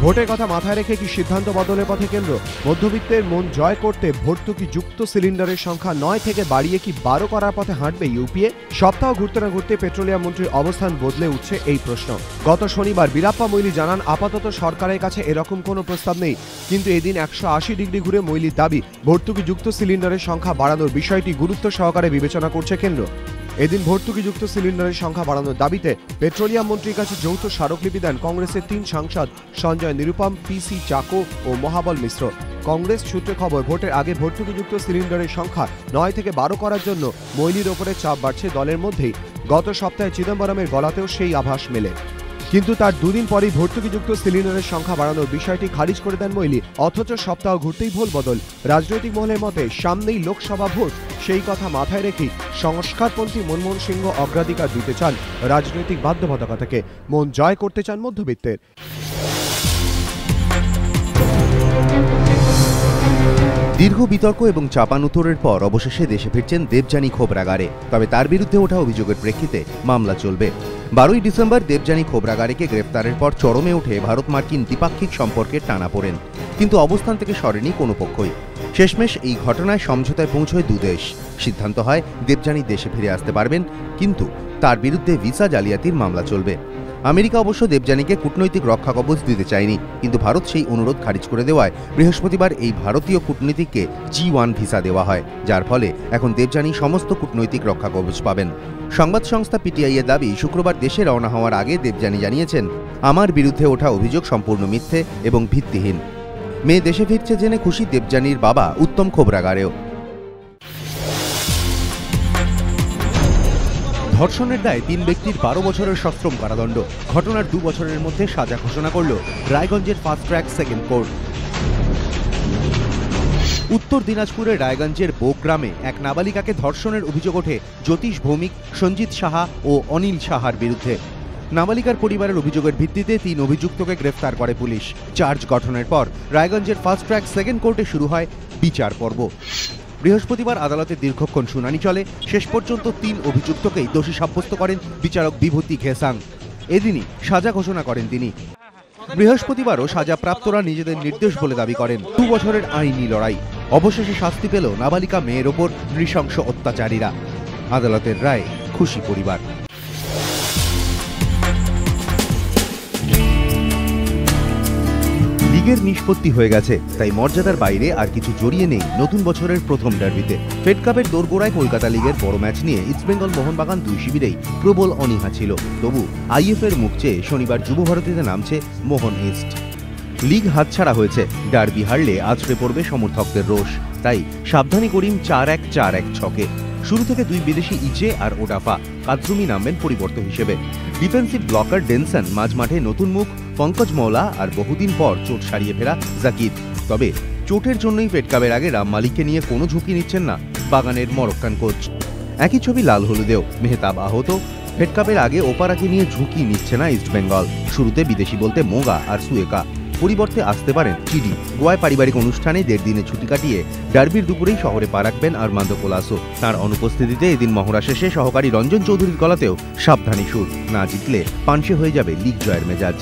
ভোটের কথা মাথায় রেখে কি সিদ্ধান্ত বদলের পথে কেন্দ্র? মধ্যবিত্তের মন জয় করতে ভর্তুকি যুক্ত সিলিন্ডারের সংখ্যা 9 থেকে বাড়িয়ে কি 12 করার পথে হাঁটবে ইউপিএ? সপ্তাহ ঘুরতে না ঘুরতে পেট্রোলিয়াম মন্ত্রীর অবস্থান বদলে উঠছে এই প্রশ্ন। গত শনিবার বীরাপ্পা মৈলী জানান, আপাতত সরকারের কাছে এরকম কোনো প্রস্তাব নেই। কিন্তু এদিন 180 ডিগ্রি ঘুরে মৈলীর দাবি, ভর্তুকি যুক্ত সিলিন্ডারের সংখ্যা বাড়ানোর বিষয়টি গুরুত্ব সহকারে বিবেচনা করছে কেন্দ্র। এদিন ভর্তুকিযুক্ত সিলিন্ডারের সংখ্যা বাড়ানোর দাবিতে পেট্রোলিয়াম মন্ত্রীর কাছে যৌথ স্মারকলিপি দেন কংগ্রেসের 3 সাংসদ সঞ্জয় নিরুপম, পিসি চাকো ও মহাবল মিশ্র। কংগ্রেস সূত্রে খবর, ভোটের আগে ভর্তুকিযুক্ত সিলিন্ডারের সংখ্যা 9 থেকে 12 করার জন্য মৈলীর ওপরে চাপ বাড়ছে দলের মধ্যেই। গত সপ্তাহে চিদম্বরমের গলাতেও সেই আভাস মেলে। কিন্তু তার দুদিন পরেই ভর্তুকিযুক্ত সিলিন্ডারের সংখ্যা বাড়ানোর বিষয়টি খারিজ করে দেন মৈলী। অথচ সপ্তাহ ঘুরতেই ভোল বদল। রাজনৈতিক মহলের মতে সামনেই লোকসভা ভোট, সেই কথা মাথায় রেখেই সংস্কারপন্থী মনমোহন সিংহ অগ্রাধিকার দিতে চান রাজনৈতিক বাধ্যবাধকতাকে, মন জয় করতে চান মধ্যবিত্তের। দীর্ঘ বিতর্ক এবং চাপানুতরের পর অবশেষে দেশে ফিরছেন দেবযানী খোবরাগাড়ে। তবে তার বিরুদ্ধে ওঠা অভিযোগের প্রেক্ষিতে মামলা চলবে। 12ই ডিসেম্বর দেবযানী খোবরাগাড়েকে গ্রেফতারের পর চরমে ওঠে ভারত মার্কিন দ্বিপাক্ষিক সম্পর্কের টানাপোড়েন। কিন্তু অবস্থান থেকে সরেনি কোনো পক্ষই। শেষমেশ এই ঘটনায় সমঝোতায় পৌঁছয় দুদেশ। সিদ্ধান্ত হয় দেবযানী দেশে ফিরে আসতে পারবেন, কিন্তু তার বিরুদ্ধে ভিসা জালিয়াতির মামলা চলবে। আমেরিকা অবশ্য দেবযানীকে কূটনৈতিক রক্ষা কবচ দিতে চায়নি, কিন্তু ভারত সেই অনুরোধ খারিজ করে দেওয়ায় বৃহস্পতিবার এই ভারতীয় কূটনীতিককে G1 ভিসা দেওয়া হয়, যার ফলে এখন দেবযানী সমস্ত কূটনৈতিক রক্ষা কবচ পাবেন। সংবাদ সংস্থা PTI এর দাবি, শুক্রবার দেশে রওনা হওয়ার আগে দেবযানী জানিয়েছেন, আমার বিরুদ্ধে ওঠা অভিযোগ সম্পূর্ণ মিথ্যে এবং ভিত্তিহীন। মেয়ে দেশে ফিরছে জেনে খুশি দেবযানীর বাবা উত্তম খোবরাগাড়েও। ধর্ষণের দায়ে 3 ব্যক্তির 12 বছরের সশ্রম কারাদণ্ড। ঘটনার 2 বছরের মধ্যে সাজা ঘোষণা করল রায়গঞ্জের ফাস্ট ট্র্যাক সেকেন্ড কোর্ট। উত্তর দিনাজপুরের রায়গঞ্জের বোগ্রামে এক নাবালিকাকে ধর্ষণের অভিযোগ ওঠে জ্যোতিষ ভৌমিক, সঞ্জিত সাহা ও অনিল সাহার বিরুদ্ধে। নাবালিকার পরিবারের অভিযোগের ভিত্তিতে 3 অভিযুক্তকে গ্রেফতার করে পুলিশ। চার্জ গঠনের পর রায়গঞ্জের ফাস্ট ট্র্যাক সেকেন্ড কোর্টে শুরু হয় বিচার পর্ব। বৃহস্পতিবার আদালতে দীর্ঘক্ষণ শুনানি চলে। শেষ পর্যন্ত 3 অভিযুক্তকেই দোষী সাব্যস্ত করেন বিচারক বিভূতি ঘেসাং। এদিনই সাজা ঘোষণা করেন তিনি। বৃহস্পতিবারও সাজাপ্রাপ্তরা নিজেদের নির্দোষ বলে দাবি করেন। 2 বছরের আইনি লড়াই, অবশেষে শাস্তি পেল নাবালিকা মেয়ের ওপর নৃশংস অত্যাচারীরা। আদালতের রায় খুশি পরিবার। লিগের নিষ্পত্তি হয়ে গেছে, তাই মর্যাদার বাইরে আর কিছু জড়িয়ে নেই নতুন বছরের প্রথম ডার্বিতে। ফেড কাপের দোরগোড়ায় কলকাতা লিগের বড় ম্যাচ নিয়ে ইস্টবেঙ্গল মোহনবাগান 2 শিবিরেই প্রবল অনীহা ছিল। তবু IF এর মুখ চেয়ে শনিবার যুব ভারতীতে নামছে মোহন ইস্ট। লিগ হাতছাড়া হয়েছে, ডার্বি হারলে আছড়ে পড়বে সমর্থকদের রোষ। তাই সাবধানী করিম 4-1-4-1 ছকে। শুরু থেকে 2 বিদেশি ইচে আর ওডাফা কাদ্রুমি নামবেন পরিবর্তন হিসেবে। ডিফেন্সিভ ব্লকার ডেনসন মাঝমাঠে নতুন মুখ পঙ্কজ মওলা আর বহুদিন পর চোট সারিয়ে ফেরা জাকির। তবে চোটের জন্যই ফেড কাপের আগে রাম মালিককে নিয়ে কোনো ঝুঁকি নিচ্ছেন না বাগানের মরক্কান কোচ। একই ছবি লাল হলুদেও, মেহতাব আহত। ফেড কাপের আগে ওপারাকে নিয়ে ঝুঁকি নিচ্ছে না ইস্টবেঙ্গল। শুরুতে বিদেশি বলতে মোগা আর সুয়েকা, পরিবর্তে আসতে পারেন চিডি। গোয়ায় পারিবারিক অনুষ্ঠানে 1.5 দিনের ছুটি কাটিয়ে ডার্বির দুপুরেই শহরে পা রাখবেন আর্মান্দো কোলাসো। তাঁর অনুপস্থিতিতে এদিন মহড়া শেষে সহকারী রঞ্জন চৌধুরীর গলাতেও সাবধানী সুর। না জিতলে পানসে হয়ে যাবে লিগ জয়ের মেজাজ।